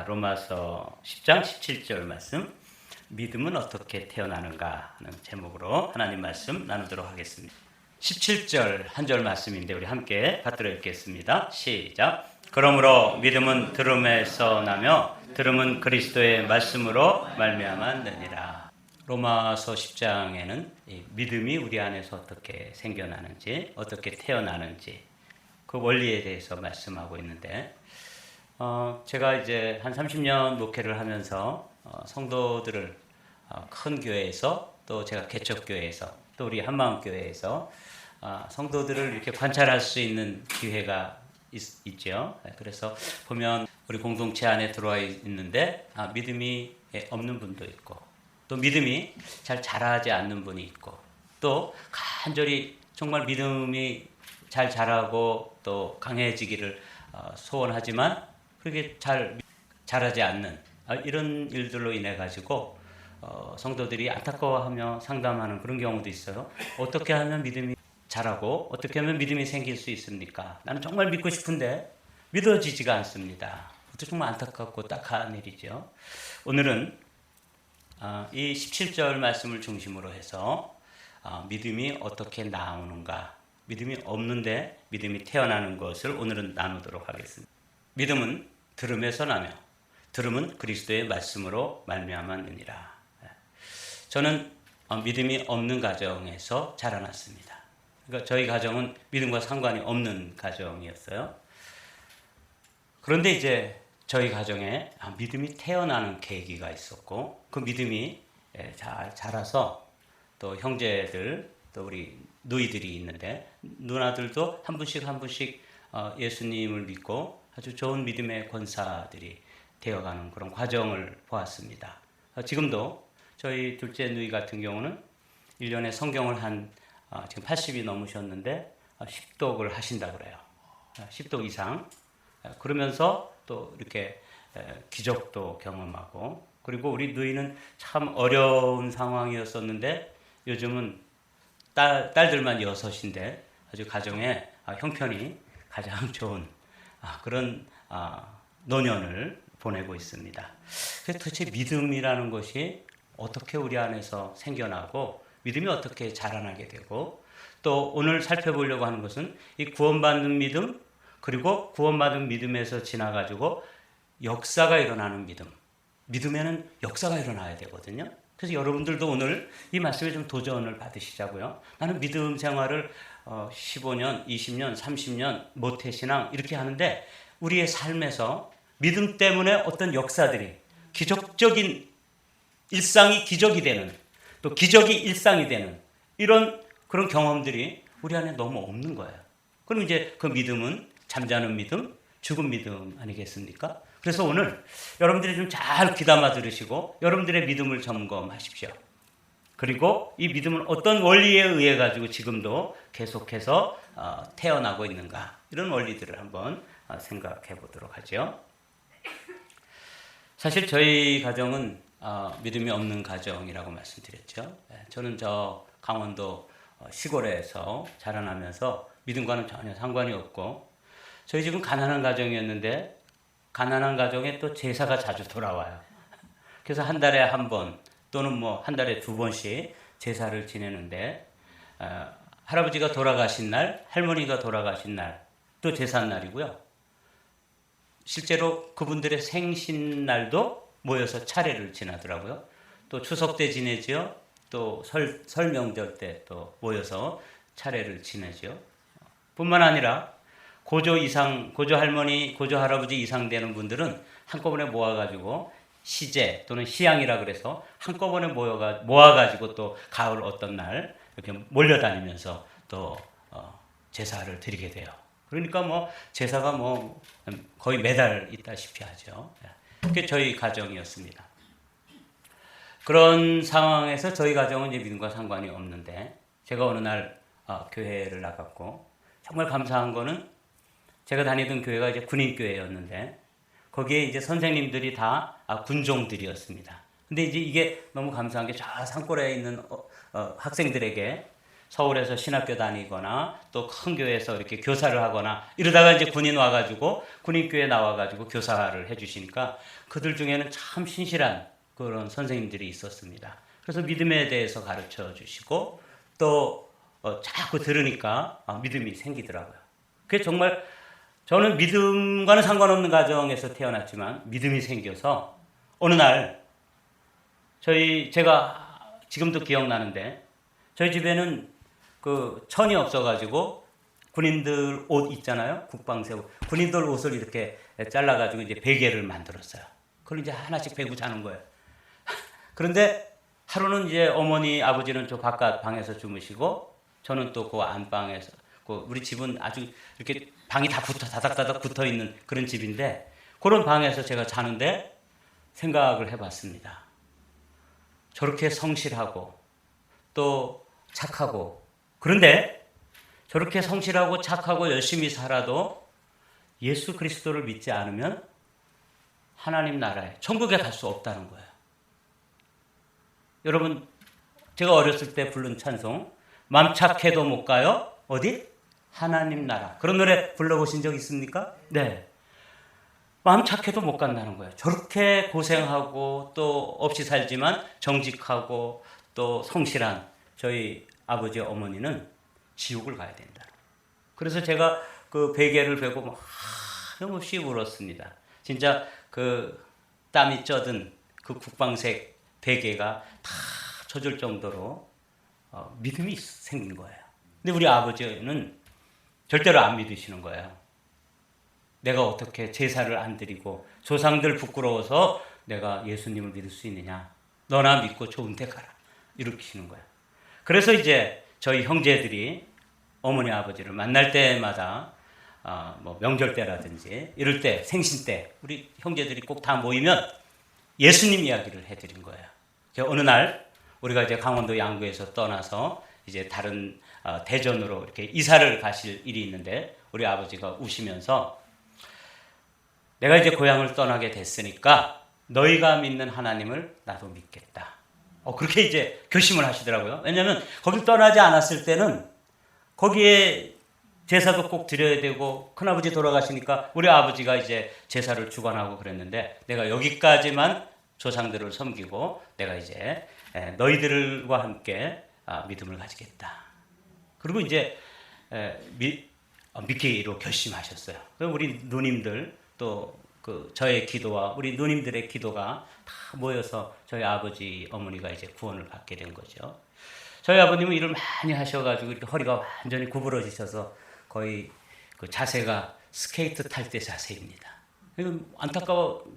로마서 10장 17절 말씀, 믿음은 어떻게 태어나는가 하는 제목으로 하나님 말씀 나누도록 하겠습니다. 17절 한 절 말씀인데 우리 함께 받들어 읽겠습니다. 시작. 그러므로 믿음은 들음에서 나며 들음은 그리스도의 말씀으로 말미암았느니라. 로마서 10장에는 믿음이 우리 안에서 어떻게 생겨나는지, 어떻게 태어나는지 그 원리에 대해서 말씀하고 있는데, 제가 이제 한 30년 목회를 하면서 성도들을 큰 교회에서, 또 제가 개척교회에서, 또 우리 한마음교회에서 성도들을 이렇게 관찰할 수 있는 기회가 있죠. 그래서 보면 우리 공동체 안에 들어와 있는데 믿음이 없는 분도 있고, 또 믿음이 잘 자라지 않는 분이 있고, 또 간절히 정말 믿음이 잘 자라고 또 강해지기를 소원하지만 그게 잘 자라지 않는 이런 일들로 인해 가지고 성도들이 안타까워하며 상담하는 그런 경우도 있어요. 어떻게 하면 믿음이 자라고 어떻게 하면 믿음이 생길 수 있습니까? 나는 정말 믿고 싶은데 믿어지지가 않습니다. 그것도 정말 안타깝고 딱한 일이죠. 오늘은 이 17절 말씀을 중심으로 해서 믿음이 어떻게 나오는가, 믿음이 없는데 믿음이 태어나는 것을 오늘은 나누도록 하겠습니다. 믿음은 들음에서 나며 들음은 그리스도의 말씀으로 말미암았느니라. 저는 믿음이 없는 가정에서 자라났습니다. 그러니까 저희 가정은 믿음과 상관이 없는 가정이었어요. 그런데 이제 저희 가정에 믿음이 태어나는 계기가 있었고, 그 믿음이 잘 자라서 또 형제들, 또 우리 누이들이 있는데 누나들도 한 분씩 한 분씩 예수님을 믿고 아주 좋은 믿음의 권사들이 되어가는 그런 과정을 보았습니다. 지금도 저희 둘째 누이 같은 경우는 1년에 성경을 지금 80이 넘으셨는데 10독을 하신다고 그래요. 10독 이상. 그러면서 또 이렇게 기적도 경험하고, 그리고 우리 누이는 참 어려운 상황이었었는데 요즘은 딸들만 6인데 아주 가정의 형편이 가장 좋은 그런 노년을 보내고 있습니다. 그래서 도대체 믿음이라는 것이 어떻게 우리 안에서 생겨나고 믿음이 어떻게 자라나게 되고, 또 오늘 살펴보려고 하는 것은 이 구원받는 믿음, 그리고 구원받은 믿음에서 지나가지고 역사가 일어나는 믿음. 믿음에는 역사가 일어나야 되거든요. 그래서 여러분들도 오늘 이 말씀에 좀 도전을 받으시자고요. 나는 믿음 생활을 15년, 20년, 30년 모태신앙 이렇게 하는데 우리의 삶에서 믿음 때문에 어떤 역사들이, 기적적인 일상이 기적이 되는, 또 기적이 일상이 되는 그런 경험들이 우리 안에 너무 없는 거예요. 그럼 이제 그 믿음은 잠자는 믿음, 죽은 믿음 아니겠습니까? 그래서 오늘 여러분들이 좀 잘 귀담아 들으시고 여러분들의 믿음을 점검하십시오. 그리고 이 믿음은 어떤 원리에 의해 가지고 지금도 계속해서 태어나고 있는가, 이런 원리들을 한번 생각해 보도록 하죠. 사실 저희 가정은 믿음이 없는 가정이라고 말씀드렸죠. 저는 저 강원도 시골에서 자라나면서 믿음과는 전혀 상관이 없고, 저희 집은 가난한 가정이었는데 가난한 가정에 또 제사가 자주 돌아와요. 그래서 한 달에 한 번 또는 한 달에 2번씩 제사를 지내는데, 할아버지가 돌아가신 날, 할머니가 돌아가신 날, 또 제삿날이고요. 실제로 그분들의 생신날도 모여서 차례를 지나더라고요. 또 추석 때 지내죠. 또 설 명절 때 또 모여서 차례를 지내죠. 뿐만 아니라 고조 할머니, 고조 할아버지 이상 되는 분들은 한꺼번에 모아가지고 시제 또는 시양이라 그래서 한꺼번에 모아가지고 또 가을 어떤 날 이렇게 몰려다니면서 또 제사를 드리게 돼요. 그러니까 제사가 거의 매달 있다시피 하죠. 그게 저희 가정이었습니다. 그런 상황에서 저희 가정은 이제 믿음과 상관이 없는데, 제가 어느 날 교회를 나갔고, 정말 감사한 거는 제가 다니던 교회가 이제 군인교회였는데 거기에 이제 선생님들이 다 군종들이었습니다. 근데 이제 이게 너무 감사한 게 저 산골에 있는 학생들에게 서울에서 신학교 다니거나 또 큰 교회에서 이렇게 교사를 하거나 이러다가 이제 군인 와가지고 군인교회 나와가지고 교사를 해주시니까 그들 중에는 참 신실한 그런 선생님들이 있었습니다. 그래서 믿음에 대해서 가르쳐 주시고 또 자꾸 들으니까 믿음이 생기더라고요. 그게 정말 저는 믿음과는 상관없는 가정에서 태어났지만 믿음이 생겨서 어느 날 제가 지금도 기억나는데 저희 집에는 그 천이 없어가지고 군인들 옷 있잖아요. 국방새 옷. 군인들 옷을 이렇게 잘라가지고 이제 베개를 만들었어요. 그걸 이제 하나씩 베고 자는 거예요. 그런데 하루는 이제 어머니, 아버지는 저 바깥 방에서 주무시고 저는 또 그 안방에서 우리 집은 아주 이렇게 방이 다 다닥다닥 붙어 있는 그런 집인데 그런 방에서 제가 자는데 생각을 해봤습니다. 저렇게 성실하고 또 착하고 그런데 저렇게 성실하고 착하고 열심히 살아도 예수 그리스도를 믿지 않으면 하나님 나라에 천국에 갈 수 없다는 거예요. 여러분 제가 어렸을 때 부른 찬송 맘 착해도 못 가요. 어디? 하나님 나라. 그런 노래 불러보신 적 있습니까? 네. 마음 착해도 못 간다는 거예요. 저렇게 고생하고 또 없이 살지만 정직하고 또 성실한 저희 아버지 어머니는 지옥을 가야 된다. 그래서 제가 그 베개를 베고 막 한없이 울었습니다. 진짜 그 땀이 쪄든 그 국방색 베개가 다 젖을 정도로 믿음이 생긴 거예요. 근데 우리 아버지는 절대로 안 믿으시는 거예요. 내가 어떻게 제사를 안 드리고 조상들 부끄러워서 내가 예수님을 믿을 수 있느냐. 너나 믿고 좋은 데 가라. 이렇게 하시는 거예요. 그래서 이제 저희 형제들이 어머니 아버지를 만날 때마다 뭐 명절 때라든지 이럴 때 생신 때 우리 형제들이 꼭 다 모이면 예수님 이야기를 해드린 거예요. 어느 날 우리가 이제 강원도 양구에서 떠나서 이제 다른 대전으로 이렇게 이사를 가실 일이 있는데 우리 아버지가 우시면서 내가 이제 고향을 떠나게 됐으니까 너희가 믿는 하나님을 나도 믿겠다. 그렇게 이제 결심을 하시더라고요. 왜냐하면 거길 떠나지 않았을 때는 거기에 제사도 꼭 드려야 되고 큰아버지 돌아가시니까 우리 아버지가 이제 제사를 주관하고 그랬는데 내가 여기까지만 조상들을 섬기고 내가 이제 너희들과 함께 믿음을 가지겠다. 그리고 이제 믿기로 결심하셨어요. 우리 누님들 또 저의 기도와 우리 누님들의 기도가 다 모여서 저희 아버지 어머니가 이제 구원을 받게 된 거죠. 저희 아버님은 일을 많이 하셔가지고 이렇게 허리가 완전히 구부러지셔서 거의 그 자세가 스케이트 탈 때 자세입니다.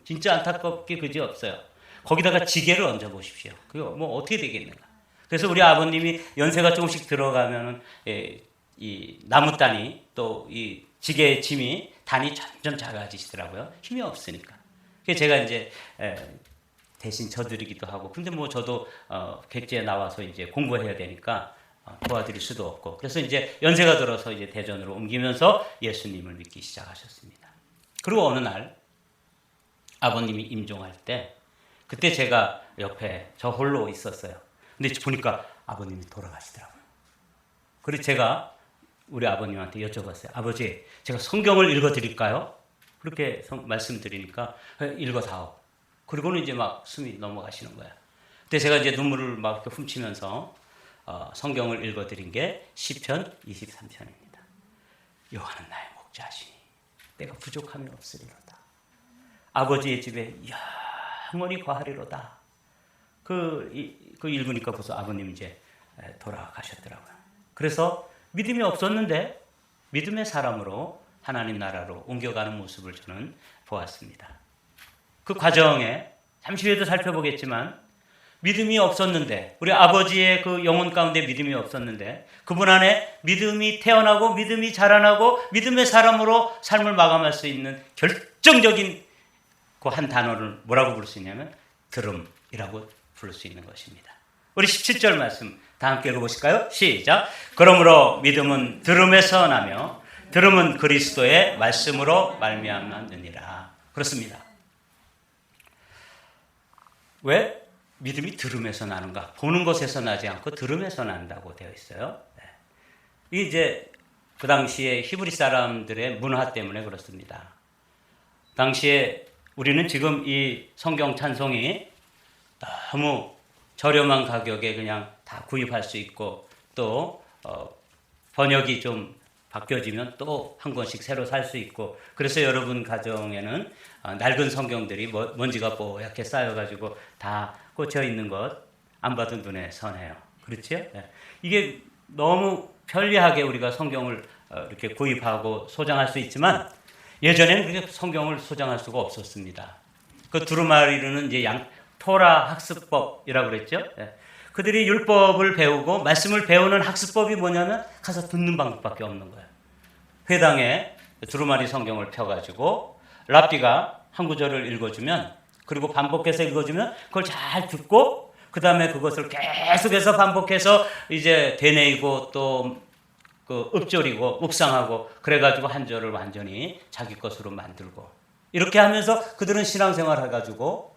진짜 안타깝게 그지 없어요. 거기다가 지게를 얹어 보십시오. 그거 뭐 어떻게 되겠는가. 그래서 우리 아버님이 연세가 조금씩 들어가면은 이 나무단이 또 이 지게의 짐이 단이 점점 작아지시더라고요. 힘이 없으니까. 그래서 제가 이제 대신 져드리기도 하고, 근데 뭐 저도 객지에 나와서 이제 공부해야 되니까 도와드릴 수도 없고, 그래서 이제 연세가 들어서 이제 대전으로 옮기면서 예수님을 믿기 시작하셨습니다. 그리고 어느 날 아버님이 임종할 때, 그때 제가 옆에 저 홀로 있었어요. 근데 보니까 아버님이 돌아가시더라고요. 그래서 제가 우리 아버님한테 여쭤봤어요. 아버지, 제가 성경을 읽어드릴까요? 그렇게 말씀드리니까 읽어다오. 그리고는 이제 막 숨이 넘어가시는 거예요. 그때 제가 이제 눈물을 막 이렇게 훔치면서 성경을 읽어드린 게 시편 23편입니다. 여호와는 나의 목자시니 내가 부족함이 없으리로다. 아버지의 집에 영원히 거하리로다. 그 읽으니까 벌써 아버님 이제 돌아가셨더라고요. 그래서 믿음이 없었는데 믿음의 사람으로 하나님 나라로 옮겨가는 모습을 저는 보았습니다. 그 과정에 잠시 후에도 살펴보겠지만 믿음이 없었는데, 우리 아버지의 그 영혼 가운데 믿음이 없었는데 그분 안에 믿음이 태어나고 믿음이 자라나고 믿음의 사람으로 삶을 마감할 수 있는 결정적인 그 한 단어를 뭐라고 부를 수 있냐면 들음이라고 부를 수 있는 것입니다. 우리 17절 말씀 다 함께 읽어보실까요? 시작. 그러므로 믿음은 들음에서 나며 들음은 그리스도의 말씀으로 말미암느니라. 그렇습니다. 왜? 믿음이 들음에서 나는가? 보는 것에서 나지 않고 들음에서 난다고 되어 있어요. 이게 이제 그 당시에 히브리 사람들의 문화 때문에 그렇습니다. 당시에 우리는 지금 이 성경 찬송이 너무 저렴한 가격에 그냥 다 구입할 수 있고 또 번역이 좀 바뀌어지면 또 한 권씩 새로 살 수 있고 그래서 여러분 가정에는 낡은 성경들이 먼지가 뽀얗게 쌓여가지고 다 꽂혀 있는 것 안 봐도 눈에 선해요. 그렇죠? 이게 너무 편리하게 우리가 성경을 이렇게 구입하고 소장할 수 있지만 예전에는 그렇게 성경을 소장할 수가 없었습니다. 그 두루마리는 이제 토라 학습법이라고 그랬죠. 그들이 율법을 배우고 말씀을 배우는 학습법이 뭐냐면 가서 듣는 방법밖에 없는 거예요. 회당에 두루마리 성경을 펴가지고 랍비가 한 구절을 읽어주면 그리고 반복해서 읽어주면 그걸 잘 듣고 그 다음에 그것을 계속해서 반복해서 이제 되뇌이고 또 그 읊조리고 묵상하고 그래가지고 한 절을 완전히 자기 것으로 만들고 이렇게 하면서 그들은 신앙생활 해가지고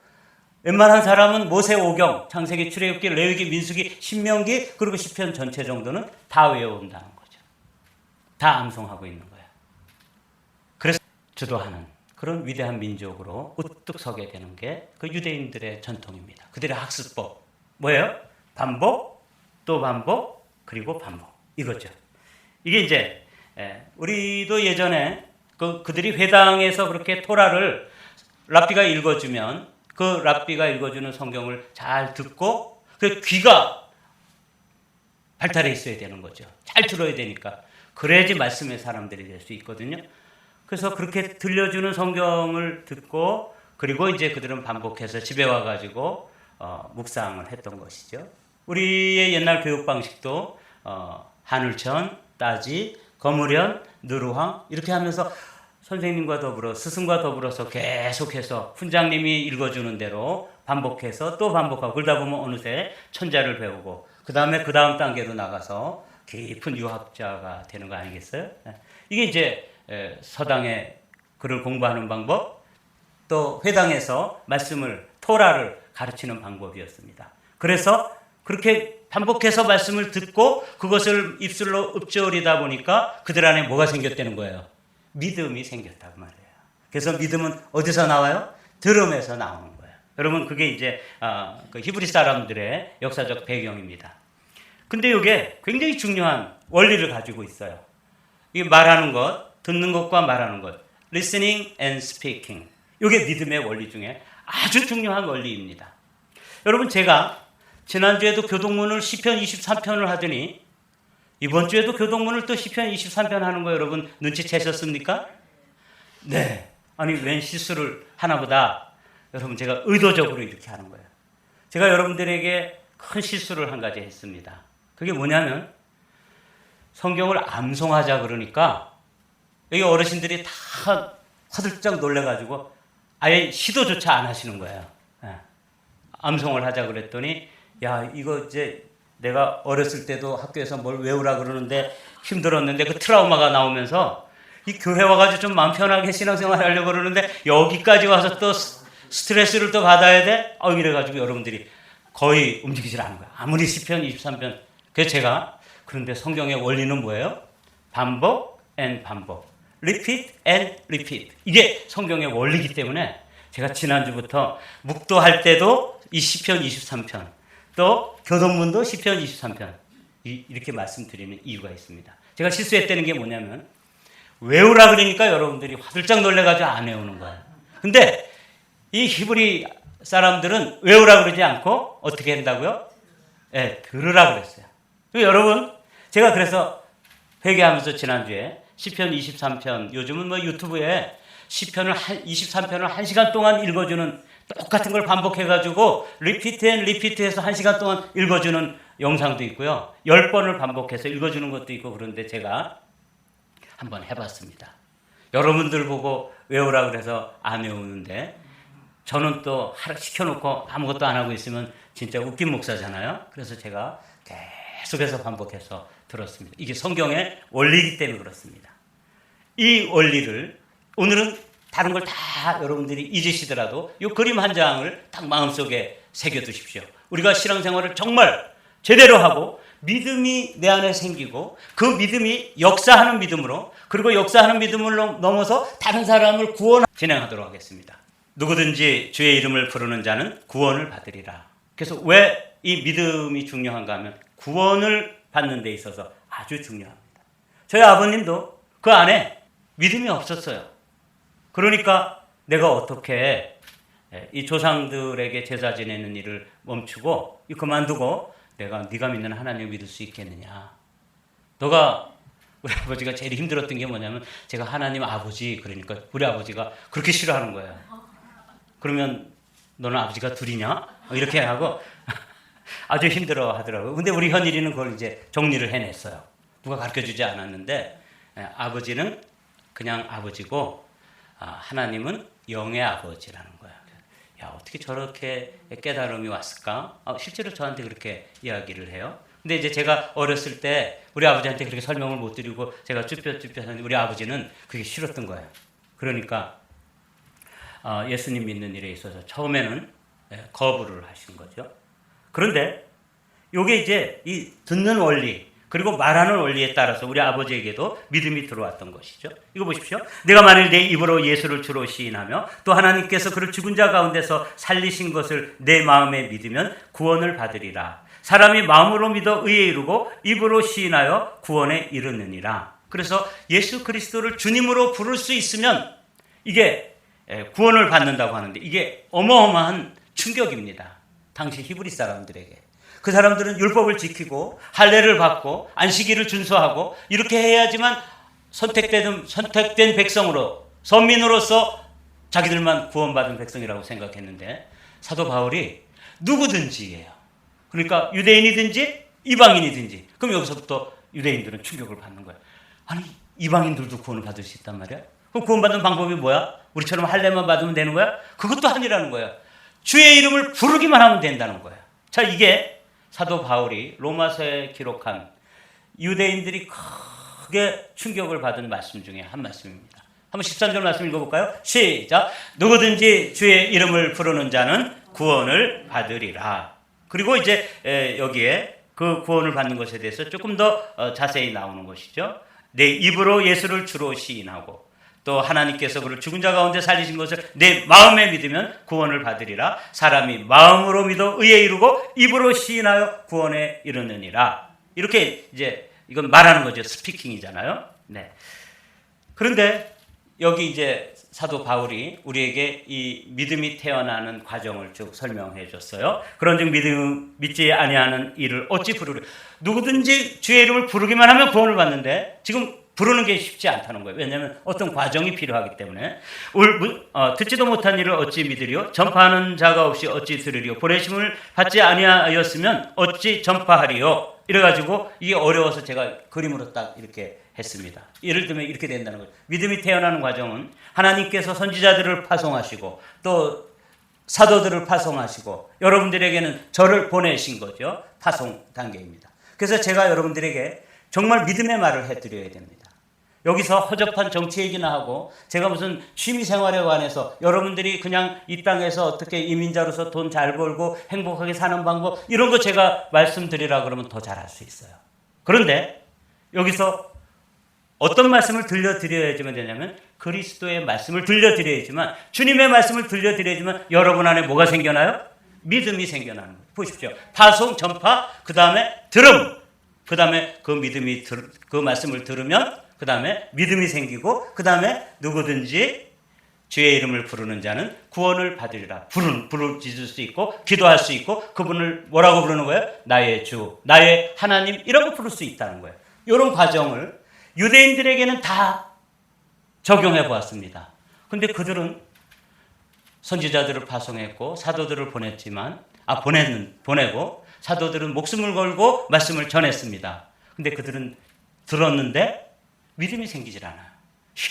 웬만한 사람은 모세오경, 창세기, 출애굽기, 레위기, 민수기, 신명기 그리고 시편 전체 정도는 다 외워온다는 거죠. 다 암송하고 있는 거예요. 그래서 주도하는 그런 위대한 민족으로 우뚝 서게 되는 게 그 유대인들의 전통입니다. 그들의 학습법 뭐예요? 반복, 또 반복, 그리고 반복 이거죠. 이게 이제 우리도 예전에 그들이 회당에서 그렇게 토라를 랍비가 읽어주면 그 랍비가 읽어주는 성경을 잘 듣고 그 귀가 발달해 있어야 되는 거죠. 잘 들어야 되니까. 그래야지 말씀의 사람들이 될 수 있거든요. 그래서 그렇게 들려주는 성경을 듣고 그리고 이제 그들은 반복해서 집에 와가지고 묵상을 했던 것이죠. 우리의 옛날 교육 방식도 한울천, 따지, 거무련, 느루황 이렇게 하면서 선생님과 더불어 스승과 더불어서 계속해서 훈장님이 읽어주는 대로 반복해서 또 반복하고 그러다 보면 어느새 천자를 배우고 그 다음에 그 다음 단계로 나가서 깊은 유학자가 되는 거 아니겠어요? 이게 이제 서당에 글을 공부하는 방법 또 회당에서 말씀을 토라를 가르치는 방법이었습니다. 그래서 그렇게 반복해서 말씀을 듣고 그것을 입술로 읊조리다 보니까 그들 안에 뭐가 생겼다는 거예요? 믿음이 생겼다고 말해요. 그래서 믿음은 어디서 나와요? 들음에서 나오는 거예요. 여러분 그게 이제 그 히브리 사람들의 역사적 배경입니다. 근데 이게 굉장히 중요한 원리를 가지고 있어요. 이게 말하는 것, 듣는 것과 말하는 것, listening and speaking. 이게 믿음의 원리 중에 아주 중요한 원리입니다. 여러분 제가 지난주에도 교동문을 시편 23편을 하더니 이번 주에도 교동문을 또 시편 23편 하는 거 여러분 눈치채셨습니까? 네. 아니 웬 실수를 하나보다 여러분 제가 의도적으로 이렇게 하는 거예요. 제가 여러분들에게 큰 실수를 한 가지 했습니다. 그게 뭐냐면 성경을 암송하자 그러니까 여기 어르신들이 다 화들짝 놀래가지고 아예 시도조차 안 하시는 거예요. 암송을 하자 그랬더니 야 이거 이제 내가 어렸을 때도 학교에서 뭘 외우라 그러는데 힘들었는데 그 트라우마가 나오면서 이 교회 와가지고 좀 마음 편하게 신앙생활 하려고 그러는데 여기까지 와서 또 스트레스를 또 받아야 돼? 이래가지고 여러분들이 거의 움직이질 않은 거예요. 아무리 시편 23편. 그래서 제가 그런데 성경의 원리는 뭐예요? 반복 and 반복. repeat and repeat. 이게 성경의 원리이기 때문에 제가 지난주부터 묵도할 때도 이 시편 23편 또 교동문도 시편 23편 이렇게 말씀드리는 이유가 있습니다. 제가 실수했다는 게 뭐냐면 외우라 그러니까 여러분들이 화들짝 놀래가지고 안 외우는 거예요. 근데 이 히브리 사람들은 외우라 그러지 않고 어떻게 한다고요? 들으라 그랬어요. 여러분 제가 그래서 회개하면서 지난주에 시편 23편 요즘은 뭐 유튜브에 시편을 23편을 1시간 동안 읽어주는 똑같은 걸 반복해가지고 리피트 앤 리피트해서 1시간 동안 읽어주는 영상도 있고요. 10번을 반복해서 읽어주는 것도 있고 그런데 제가 한번 해봤습니다. 여러분들 보고 외우라 그래서 안 외우는데 저는 또 시켜놓고 아무것도 안 하고 있으면 진짜 웃긴 목사잖아요. 그래서 제가 계속해서 반복해서 들었습니다. 이게 성경의 원리이기 때문에 그렇습니다. 이 원리를 오늘은 다른 걸 다 여러분들이 잊으시더라도 이 그림 한 장을 딱 마음속에 새겨두십시오. 우리가 신앙생활을 정말 제대로 하고 믿음이 내 안에 생기고 그 믿음이 역사하는 믿음으로, 그리고 역사하는 믿음을 넘어서 다른 사람을 진행하도록 하겠습니다. 누구든지 주의 이름을 부르는 자는 구원을 받으리라. 그래서 왜 이 믿음이 중요한가 하면 구원을 받는 데 있어서 아주 중요합니다. 저희 아버님도 그 안에 믿음이 없었어요. 그러니까 내가 어떻게 이 조상들에게 제사 지내는 일을 멈추고 그만두고 네가 믿는 하나님을 믿을 수 있겠느냐. 우리 아버지가 제일 힘들었던 게 뭐냐면 제가 하나님 아버지 그러니까 우리 아버지가 그렇게 싫어하는 거예요. 그러면 너는 아버지가 둘이냐? 이렇게 하고 아주 힘들어 하더라고요. 근데 우리 현일이는 그걸 이제 정리를 해냈어요. 누가 가르쳐주지 않았는데 아버지는 그냥 아버지고 하나님은 영의 아버지라는 거야. 야, 어떻게 저렇게 깨달음이 왔을까? 실제로 저한테 그렇게 이야기를 해요. 근데 이제 제가 어렸을 때 우리 아버지한테 그렇게 설명을 못 드리고 제가 쭈뼛쭈뼛 하는데 우리 아버지는 그게 싫었던 거예요. 그러니까 예수님 믿는 일에 있어서 처음에는 거부를 하신 거죠. 그런데 이게 이제 이 듣는 원리 그리고 말하는 원리에 따라서 우리 아버지에게도 믿음이 들어왔던 것이죠. 이거 보십시오. 내가 만일 내 입으로 예수를 주로 시인하며 또 하나님께서 그를 죽은 자 가운데서 살리신 것을 내 마음에 믿으면 구원을 받으리라. 사람이 마음으로 믿어 의에 이르고 입으로 시인하여 구원에 이르느니라. 그래서 예수 그리스도를 주님으로 부를 수 있으면 이게 구원을 받는다고 하는데 이게 어마어마한 충격입니다. 당시 히브리 사람들에게. 그 사람들은 율법을 지키고 할례를 받고 안식일을 준수하고 이렇게 해야지만 선택된 백성으로 선민으로서 자기들만 구원받은 백성이라고 생각했는데 사도 바울이 누구든지예요. 그러니까 유대인이든지 이방인이든지. 그럼 여기서부터 유대인들은 충격을 받는 거예요. 아니 이방인들도 구원을 받을 수 있단 말이야? 그럼 구원받는 방법이 뭐야? 우리처럼 할례만 받으면 되는 거야? 그것도 아니라는 거야. 주의 이름을 부르기만 하면 된다는 거야. 자, 이게 사도 바울이 로마서에 기록한 유대인들이 크게 충격을 받은 말씀 중에 한 말씀입니다. 한번 13절 말씀 읽어볼까요? 시작. 누구든지 주의 이름을 부르는 자는 구원을 받으리라. 그리고 이제 여기에 그 구원을 받는 것에 대해서 조금 더 자세히 나오는 것이죠. 내 입으로 예수를 주로 시인하고 또 하나님께서 그를 죽은 자 가운데 살리신 것을 내 마음에 믿으면 구원을 받으리라. 사람이 마음으로 믿어 의에 이르고 입으로 시인하여 구원에 이르느니라. 이렇게 이제 이건 말하는 거죠. 스피킹이잖아요. 네. 그런데 여기 이제 사도 바울이 우리에게 이 믿음이 태어나는 과정을 쭉 설명해 줬어요. 그런즉 믿지 아니하는 이를 어찌 부르려. 누구든지 주의 이름을 부르기만 하면 구원을 받는데 지금 부르는 게 쉽지 않다는 거예요. 왜냐하면 어떤 과정이 필요하기 때문에. 듣지도 못한 일을 어찌 믿으리요? 전파하는 자가 없이 어찌 들으리요? 보내심을 받지 아니하였으면 어찌 전파하리요? 이래가지고 이게 어려워서 제가 그림으로 딱 이렇게 했습니다. 예를 들면 이렇게 된다는 거예요. 믿음이 태어나는 과정은 하나님께서 선지자들을 파송하시고 또 사도들을 파송하시고 여러분들에게는 저를 보내신 거죠. 파송 단계입니다. 그래서 제가 여러분들에게 정말 믿음의 말을 해드려야 됩니다. 여기서 허접한 정치 얘기나 하고 제가 무슨 취미생활에 관해서 여러분들이 그냥 이 땅에서 어떻게 이민자로서 돈 잘 벌고 행복하게 사는 방법 이런 거 제가 말씀드리라 그러면 더 잘할 수 있어요. 그런데 여기서 어떤 말씀을 들려드려야지만 되냐면 그리스도의 말씀을 들려드려야지만 주님의 말씀을 들려드려야지만 여러분 안에 뭐가 생겨나요? 믿음이 생겨나는 거예요. 보십시오. 파송, 전파, 그 다음에 들음. 그 다음에 그 말씀을 들으면 그 다음에 믿음이 생기고 그 다음에 누구든지 주의 이름을 부르는 자는 구원을 받으리라. 부르짖을 수 있고 기도할 수 있고 그분을 뭐라고 부르는 거예요? 나의 주, 나의 하나님 이라고 부를 수 있다는 거예요. 이런 과정을 유대인들에게는 다 적용해 보았습니다. 그런데 그들은 선지자들을 파송했고 사도들을 보내고 사도들은 목숨을 걸고 말씀을 전했습니다. 근데 그들은 들었는데 믿음이 생기질 않아요.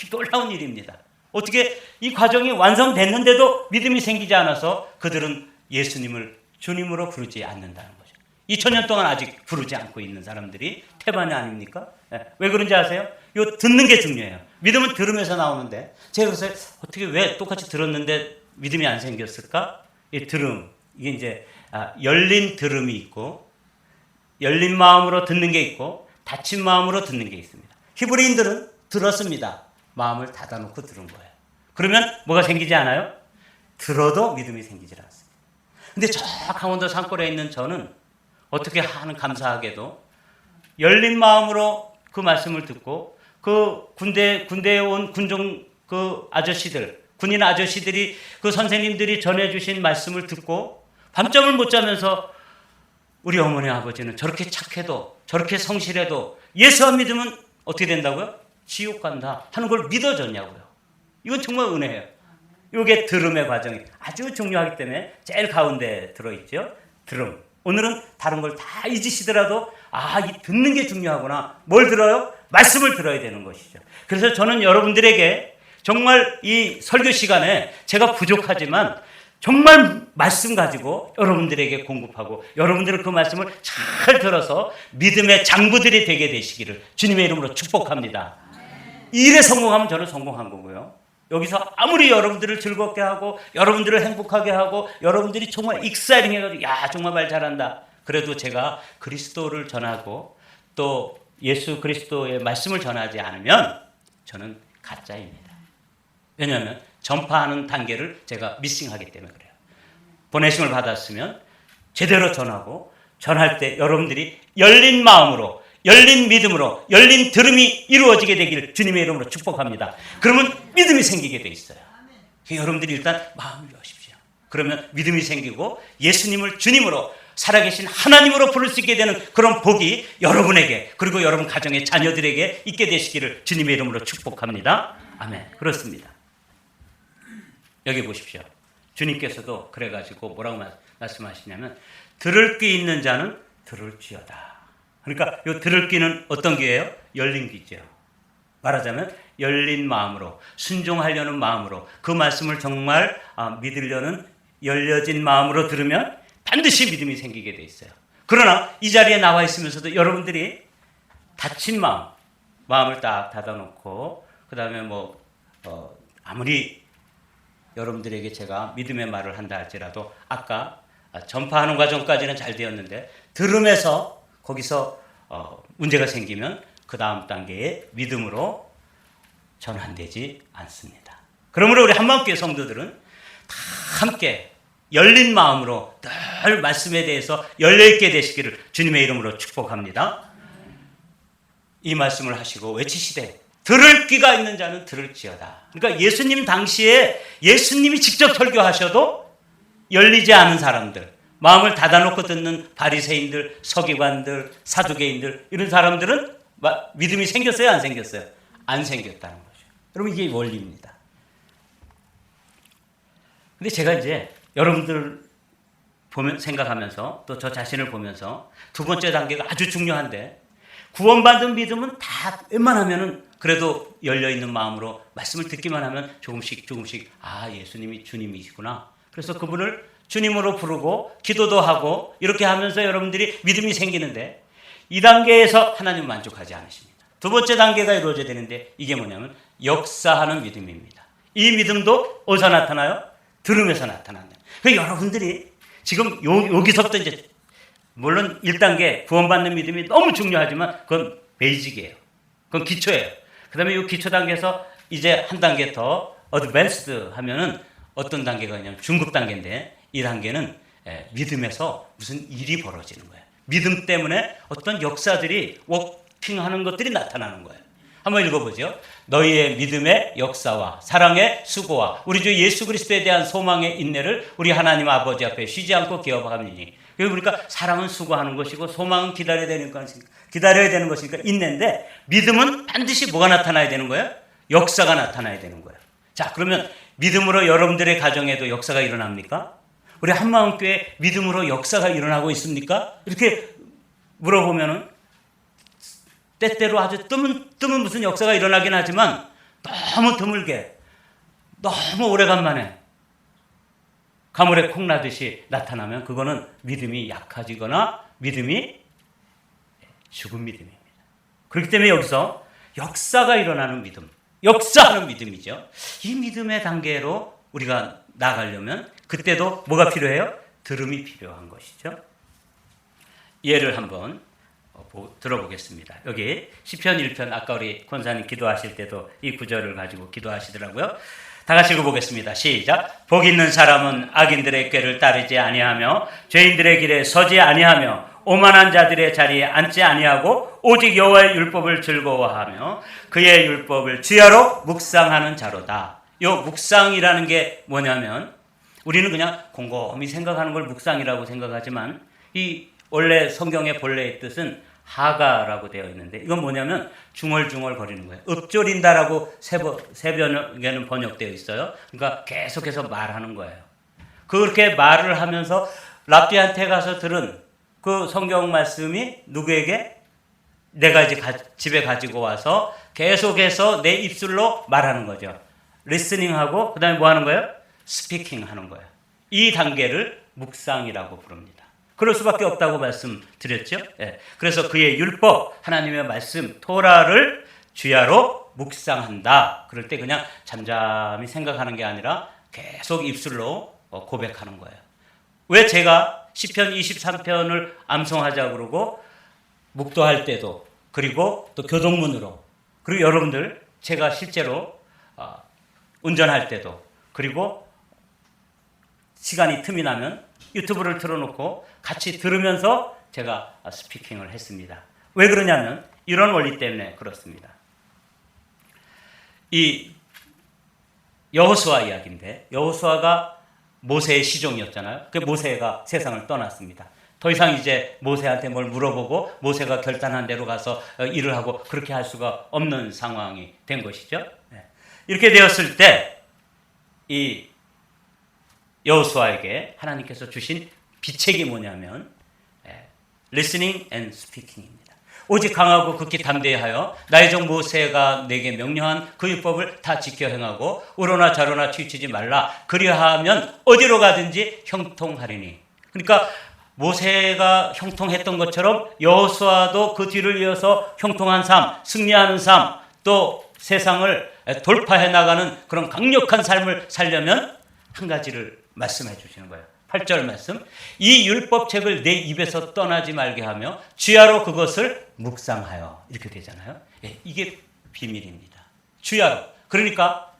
놀라운 일입니다. 어떻게 이 과정이 완성됐는데도 믿음이 생기지 않아서 그들은 예수님을 주님으로 부르지 않는다는 거죠. 2000년 동안 아직 부르지 않고 있는 사람들이 태반이 아닙니까? 왜 그런지 아세요? 요 듣는 게 중요해요. 믿음은 들으면서 나오는데 제가 그래서 어떻게 왜 똑같이 들었는데 믿음이 안 생겼을까? 이 들음, 이게 이제 열린 들음이 있고 열린 마음으로 듣는 게 있고 닫힌 마음으로 듣는 게 있습니다. 히브리인들은 들었습니다. 마음을 닫아놓고 들은 거예요. 그러면 뭐가 생기지 않아요? 들어도 믿음이 생기지 않습니다. 근데 저 강원도 산골에 있는 저는 어떻게 하는 감사하게도 열린 마음으로 그 말씀을 듣고 그 군대에 온 군종 그 아저씨들, 군인 아저씨들이 그 선생님들이 전해주신 말씀을 듣고 밤잠을 못 자면서 우리 어머니 아버지는 저렇게 착해도 저렇게 성실해도 예수 안 믿으면 어떻게 된다고요? 지옥 간다 하는 걸 믿어줬냐고요. 이건 정말 은혜예요. 이게 들음의 과정이 아주 중요하기 때문에 제일 가운데 들어있죠. 들음. 오늘은 다른 걸 다 잊으시더라도 이 듣는 게 중요하구나. 뭘 들어요? 말씀을 들어야 되는 것이죠. 그래서 저는 여러분들에게 정말 이 설교 시간에 제가 부족하지만 정말 말씀 가지고 여러분들에게 공급하고 여러분들은 그 말씀을 잘 들어서 믿음의 장부들이 되게 되시기를 주님의 이름으로 축복합니다. 이 일에 성공하면 저는 성공한 거고요. 여기서 아무리 여러분들을 즐겁게 하고 여러분들을 행복하게 하고 여러분들이 정말 익사이팅 해가지고 정말 말 잘한다. 그래도 제가 그리스도를 전하고 또 예수 그리스도의 말씀을 전하지 않으면 저는 가짜입니다. 왜냐하면 전파하는 단계를 제가 미싱하기 때문에 그래요. 보내심을 받았으면 제대로 전하고 전할 때 여러분들이 열린 마음으로 열린 믿음으로 열린 들음이 이루어지게 되기를 주님의 이름으로 축복합니다. 그러면 믿음이 생기게 돼 있어요. 여러분들이 일단 마음을 여십시오. 그러면 믿음이 생기고 예수님을 주님으로 살아계신 하나님으로 부를 수 있게 되는 그런 복이 여러분에게 그리고 여러분 가정의 자녀들에게 있게 되시기를 주님의 이름으로 축복합니다. 아멘. 그렇습니다. 여기 보십시오. 주님께서도 그래가지고 뭐라고 말씀하시냐면 들을 귀 있는 자는 들을지어다. 그러니까 이 들을 귀는 어떤 귀예요? 열린 귀죠. 말하자면 열린 마음으로 순종하려는 마음으로 그 말씀을 정말 믿으려는 열려진 마음으로 들으면 반드시 믿음이 생기게 돼 있어요. 그러나 이 자리에 나와 있으면서도 여러분들이 닫힌 마음을 딱 닫아놓고 그 다음에 아무리 여러분들에게 제가 믿음의 말을 한다 할지라도 아까 전파하는 과정까지는 잘 되었는데 들음에서 거기서 문제가 생기면 그 다음 단계의 믿음으로 전환되지 않습니다. 그러므로 우리 한마음교회 성도들은 다 함께 열린 마음으로 늘 말씀에 대해서 열려있게 되시기를 주님의 이름으로 축복합니다. 이 말씀을 하시고 외치시되 들을 귀가 있는 자는 들을지어다. 그러니까 예수님 당시에 예수님이 직접 설교하셔도 열리지 않은 사람들, 마음을 닫아놓고 듣는 바리새인들, 서기관들, 사두개인들 이런 사람들은 믿음이 생겼어요? 안 생겼어요? 안 생겼다는 거죠. 여러분 이게 원리입니다. 근데 제가 이제 여러분들 생각하면서 또 저 자신을 보면서 두 번째 단계가 아주 중요한데 구원받은 믿음은 다 웬만하면은 그래도 열려있는 마음으로 말씀을 듣기만 하면 조금씩 예수님이 주님이시구나. 그래서 그분을 주님으로 부르고 기도도 하고 이렇게 하면서 여러분들이 믿음이 생기는데 이 단계에서 하나님 만족하지 않으십니다. 두 번째 단계가 이루어져야 되는데 이게 뭐냐면 역사하는 믿음입니다. 이 믿음도 어디서 나타나요? 들으면서 나타난다. 그러니까 여러분들이 지금 여기서부터 이제 물론 1단계 구원받는 믿음이 너무 중요하지만 그건 베이직이에요. 그건 기초예요. 그 다음에 이 기초 단계에서 이제 한 단계 더 어드밴스드 하면은 어떤 단계가 있냐면 중급 단계인데 이 단계는 믿음에서 무슨 일이 벌어지는 거예요. 믿음 때문에 어떤 역사들이 워킹하는 것들이 나타나는 거예요. 한번 읽어보죠. 너희의 믿음의 역사와 사랑의 수고와 우리 주 예수 그리스도에 대한 소망의 인내를 우리 하나님 아버지 앞에 쉬지 않고 기업하느니. 그러니까 사랑은 수고하는 것이고 소망은 기다려야 되는 것이니까 인내인데 믿음은 반드시 뭐가 나타나야 되는 거예요? 역사가 나타나야 되는 거예요. 자, 그러면 믿음으로 여러분들의 가정에도 역사가 일어납니까? 우리 한마음교회 믿음으로 역사가 일어나고 있습니까? 이렇게 물어보면은 때때로 아주 뜨문 무슨 역사가 일어나긴 하지만 너무 드물게 너무 오래간만에 가물에 콩 나듯이 나타나면 그거는 믿음이 약해지거나 믿음이 죽은 믿음입니다. 그렇기 때문에 여기서 역사가 일어나는 믿음, 역사하는 믿음이죠. 이 믿음의 단계로 우리가 나아가려면 그때도 뭐가 필요해요? 들음이 필요한 것이죠. 예를 한번 들어보겠습니다. 여기 시편 1편 아까 우리 권사님 기도하실 때도 이 구절을 가지고 기도하시더라고요. 다 같이 읽어보겠습니다. 시작. 복 있는 사람은 악인들의 꾀를 따르지 아니하며 죄인들의 길에 서지 아니하며 오만한 자들의 자리에 앉지 아니하고 오직 여호와의 율법을 즐거워하며 그의 율법을 주야로 묵상하는 자로다. 이 묵상이라는 게 뭐냐면 우리는 그냥 곰곰이 생각하는 걸 묵상이라고 생각하지만 이 원래 성경의 본래의 뜻은 하가라고 되어 있는데 이건 뭐냐면 중얼중얼 거리는 거예요. 읊조린다라고 세 번에는 번역되어 있어요. 그러니까 계속해서 말하는 거예요. 그렇게 말을 하면서 랍비한테 가서 들은 그 성경 말씀이 누구에게? 내가 이제 집에 가지고 와서 계속해서 내 입술로 말하는 거죠. 리스닝하고 그 다음에 뭐 하는 거예요? 스피킹 하는 거예요. 이 단계를 묵상이라고 부릅니다. 그럴 수밖에 없다고 말씀드렸죠. 예. 그래서 그의 율법, 하나님의 말씀, 토라를 주야로 묵상한다. 그럴 때 그냥 잠잠히 생각하는 게 아니라 계속 입술로 고백하는 거예요. 왜 제가 시편 23편을 암송하자 그러고 묵도할 때도 그리고 또 교동문으로 그리고 여러분들 제가 실제로 운전할 때도 그리고 시간이 틈이 나면 유튜브를 틀어놓고 같이 들으면서 제가 스피킹을 했습니다. 왜 그러냐면 이런 원리 때문에 그렇습니다. 이 여호수아 이야기인데 여호수아가 모세의 시종이었잖아요. 그 모세가 세상을 떠났습니다. 더 이상 이제 모세한테 뭘 물어보고 모세가 결단한 대로 가서 일을 하고 그렇게 할 수가 없는 상황이 된 것이죠. 이렇게 되었을 때 이 여호수아에게 하나님께서 주신 비책이 뭐냐면 listening and speaking입니다. 오직 강하고 극히 담대하여 나의 종 모세가 내게 명령한 그 율법을 다 지켜 행하고 우로나 좌로나 치우치지 말라. 그리하면 어디로 가든지 형통하리니. 그러니까 모세가 형통했던 것처럼 여호수아도 그 뒤를 이어서 형통한 삶, 승리하는 삶, 또 세상을 돌파해 나가는 그런 강력한 삶을 살려면 한 가지를 말씀해 주시는 거예요. 8절 말씀. 이 율법책을 내 입에서 떠나지 말게 하며 주야로 그것을 묵상하여. 이렇게 되잖아요. 이게 비밀입니다. 주야로. 그러니까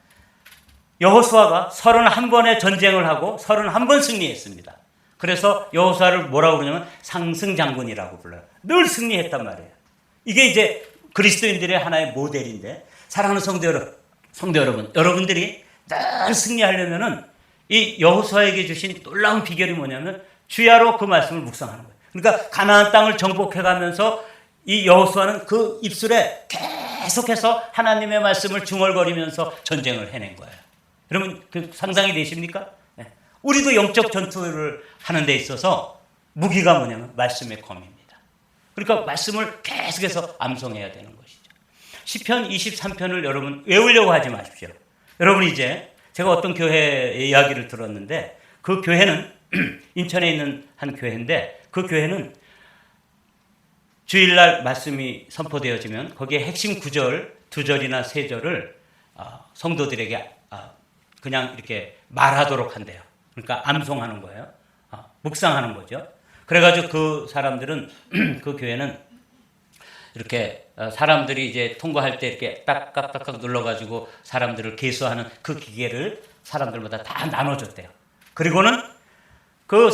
여호수아가 31번의 전쟁을 하고 31번 승리했습니다. 그래서 여호수아를 뭐라고 그러냐면 상승장군이라고 불러요. 늘 승리했단 말이에요. 이게 이제 그리스도인들의 하나의 모델인데 사랑하는 성도 여러분, 여러분들이 늘 승리하려면은 이 여호수아에게 주신 놀라운 비결이 뭐냐면 주야로 그 말씀을 묵상하는 거예요. 그러니까 가나안 땅을 정복해가면서 이 여호수아는 그 입술에 계속해서 하나님의 말씀을 중얼거리면서 전쟁을 해낸 거예요. 여러분 그 상상이 되십니까? 우리도 영적 전투를 하는 데 있어서 무기가 뭐냐면 말씀의 검입니다. 그러니까 말씀을 계속해서 암송해야 되는 것이죠. 시편 23편을 여러분 외우려고 하지 마십시오. 여러분 이제 제가 어떤 교회의 이야기를 들었는데 그 교회는 인천에 있는 한 교회인데 그 교회는 주일날 말씀이 선포되어지면 거기에 핵심 구절 2절이나 3절을 성도들에게 그냥 이렇게 말하도록 한대요. 그러니까 암송하는 거예요. 묵상하는 거죠. 그래가지고 그 사람들은 그 교회는 이렇게 사람들이 이제 통과할 때 이렇게 딱딱딱 눌러가지고 사람들을 계수하는 그 기계를 사람들마다 다 나눠줬대요. 그리고는 그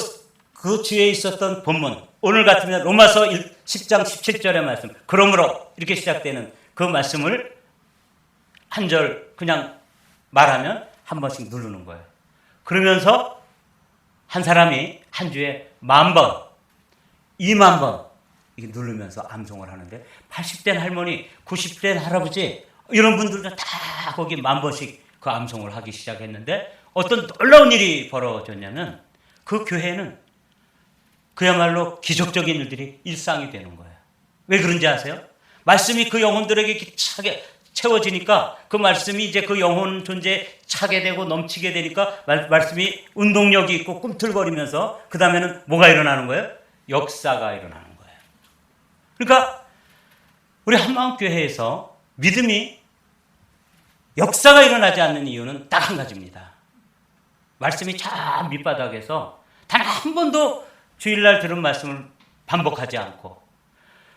주에 있었던 본문, 오늘 같으면 로마서 10장 17절의 말씀, 그러므로 이렇게 시작되는 그 말씀을 한 절 그냥 말하면 한 번씩 누르는 거예요. 그러면서 한 사람이 한 주에 10,000번, 20,000번 이게 누르면서 암송을 하는데 80대 할머니, 90대 할아버지 이런 분들도 다 거기 10,000번씩 그 암송을 하기 시작했는데 어떤 놀라운 일이 벌어졌냐면 그 교회는 그야말로 기적적인 일들이 일상이 되는 거예요. 왜 그런지 아세요? 말씀이 그 영혼들에게 차게 채워지니까 그 말씀이 이제 그 영혼 존재에 차게 되고 넘치게 되니까 말씀이 운동력이 있고 꿈틀거리면서 그 다음에는 뭐가 일어나는 거예요? 역사가 일어나는 거예요. 그러니까 우리 한마음교회에서 믿음이 역사가 일어나지 않는 이유는 딱 한 가지입니다. 말씀이 참 밑바닥에서 단 한 번도 주일날 들은 말씀을 반복하지 않고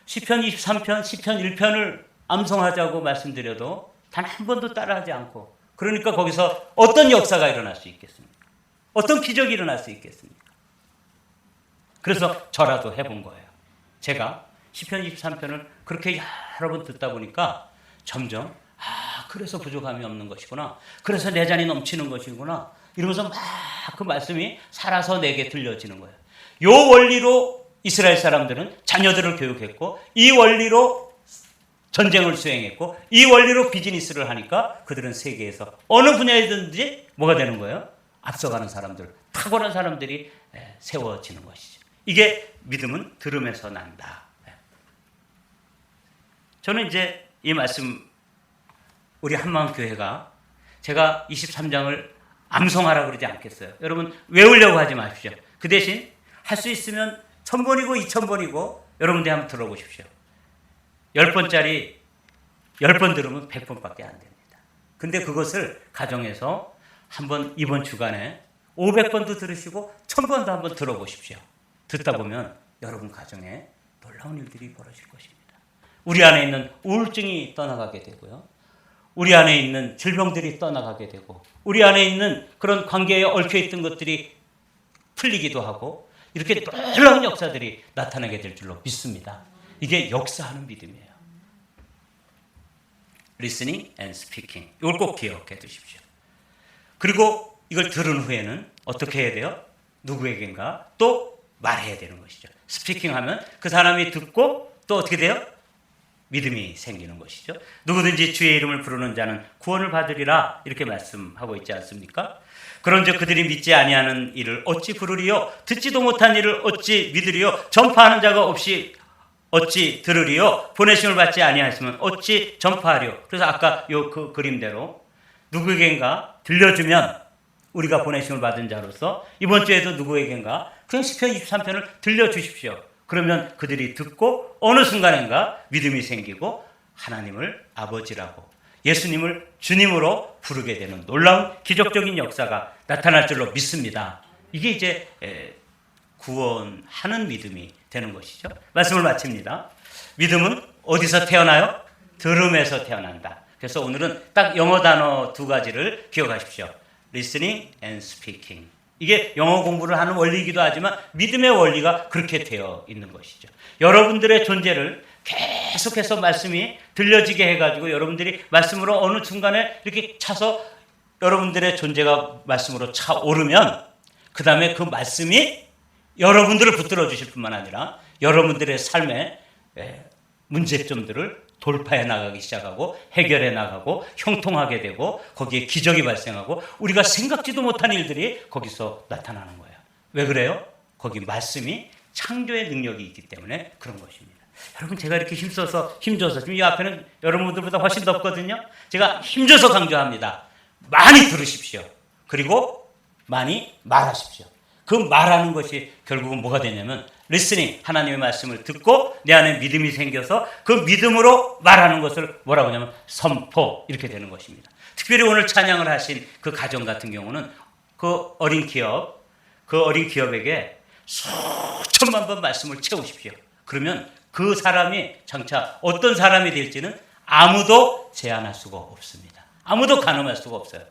시편 23편, 시편 1편을 암송하자고 말씀드려도 단 한 번도 따라하지 않고, 그러니까 거기서 어떤 역사가 일어날 수 있겠습니까? 어떤 기적이 일어날 수 있겠습니까? 그래서 저라도 해본 거예요. 제가 시편 23편을 그렇게 여러 번 듣다 보니까 점점 그래서 부족함이 없는 것이구나, 그래서 내 잔이 넘치는 것이구나, 이러면서 막 그 말씀이 살아서 내게 들려지는 거예요. 요 원리로 이스라엘 사람들은 자녀들을 교육했고, 이 원리로 전쟁을 수행했고, 이 원리로 비즈니스를 하니까 그들은 세계에서 어느 분야에든지 뭐가 되는 거예요? 앞서가는 사람들, 탁월한 사람들이 세워지는 것이죠. 이게 믿음은 들음에서 난다. 저는 이제 이 말씀, 우리 한마음교회가 제가 23장을 암송하라고 그러지 않겠어요. 여러분 외우려고 하지 마십시오. 그 대신 할 수 있으면 1000번이고 2000번이고 여러분들 한번 들어보십시오. 10번짜리 10번 들으면 100번밖에 안 됩니다. 근데 그것을 가정에서 한번 이번 주간에 500번도 들으시고 1000번도 한번 들어보십시오. 듣다 보면 여러분 가정에 놀라운 일들이 벌어질 것입니다. 우리 안에 있는 우울증이 떠나가게 되고요, 우리 안에 있는 질병들이 떠나가게 되고, 우리 안에 있는 그런 관계에 얽혀있던 것들이 풀리기도 하고, 이렇게 놀라운 역사들이 나타나게 될 줄로 믿습니다. 이게 역사하는 믿음이에요. Listening and speaking. 이걸 꼭 기억해 두십시오. 그리고 이걸 들은 후에는 어떻게 해야 돼요? 누구에겐가 또 말해야 되는 것이죠. 스피킹 하면 그 사람이 듣고 또 어떻게 돼요? 믿음이 생기는 것이죠. 누구든지 주의 이름을 부르는 자는 구원을 받으리라, 이렇게 말씀하고 있지 않습니까? 그런즉 그들이 믿지 아니하는 일을 어찌 부르리요? 듣지도 못한 일을 어찌 믿으리요? 전파하는 자가 없이 어찌 들으리요? 보내심을 받지 아니하시면 어찌 전파하리요? 그래서 아까 그 그림대로 누구에겐가 들려주면 우리가 보내심을 받은 자로서 이번 주에도 누구에겐가 그냥 시편 23편을 들려주십시오. 그러면 그들이 듣고 어느 순간인가 믿음이 생기고 하나님을 아버지라고, 예수님을 주님으로 부르게 되는 놀라운 기적적인 역사가 나타날 줄로 믿습니다. 이게 이제 구원하는 믿음이 되는 것이죠. 말씀을 마칩니다. 믿음은 어디서 태어나요? 들음에서 태어난다. 그래서 오늘은 딱 영어 단어 2가지를 기억하십시오. Listening and speaking. 이게 영어 공부를 하는 원리이기도 하지만 믿음의 원리가 그렇게 되어 있는 것이죠. 여러분들의 존재를 계속해서 말씀이 들려지게 해가지고 여러분들이 말씀으로 어느 순간에 이렇게 차서 여러분들의 존재가 말씀으로 차오르면 그 다음에 그 말씀이 여러분들을 붙들어 주실 뿐만 아니라 여러분들의 삶의 문제점들을 돌파해 나가기 시작하고 해결해 나가고 형통하게 되고 거기에 기적이 발생하고 우리가 생각지도 못한 일들이 거기서 나타나는 거예요. 왜 그래요? 거기 말씀이 창조의 능력이 있기 때문에 그런 것입니다. 여러분 제가 이렇게 힘줘서 지금 이 앞에는 여러분들보다 훨씬 덥거든요. 제가 힘줘서 강조합니다. 많이 들으십시오. 그리고 많이 말하십시오. 그 말하는 것이 결국은 뭐가 되냐면 리스닝, 하나님의 말씀을 듣고 내 안에 믿음이 생겨서 그 믿음으로 말하는 것을 뭐라고 하냐면 선포, 이렇게 되는 것입니다. 특별히 오늘 찬양을 하신 그 가정 같은 경우는 그 어린 기업에게 수천만 번 말씀을 채우십시오. 그러면 그 사람이 장차 어떤 사람이 될지는 아무도 제한할 수가 없습니다. 아무도 가늠할 수가 없어요.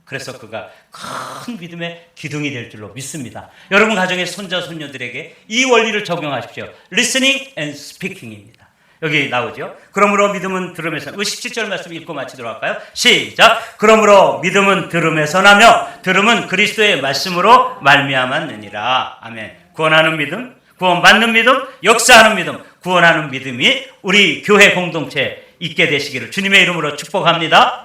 그래서 그가 큰 믿음의 기둥이 될 줄로 믿습니다. 여러분 가정의 손자 손녀들에게 이 원리를 적용하십시오. Listening and speaking입니다. 여기 나오죠. 그러므로 믿음은 들음에서, 17절 말씀 읽고 마치도록 할까요? 시작. 그러므로 믿음은 들음에서 나며 들음은 그리스도의 말씀으로 말미암았느니라. 아멘. 구원하는 믿음, 구원받는 믿음, 역사하는 믿음, 구원하는 믿음이 우리 교회 공동체에 있게 되시기를 주님의 이름으로 축복합니다.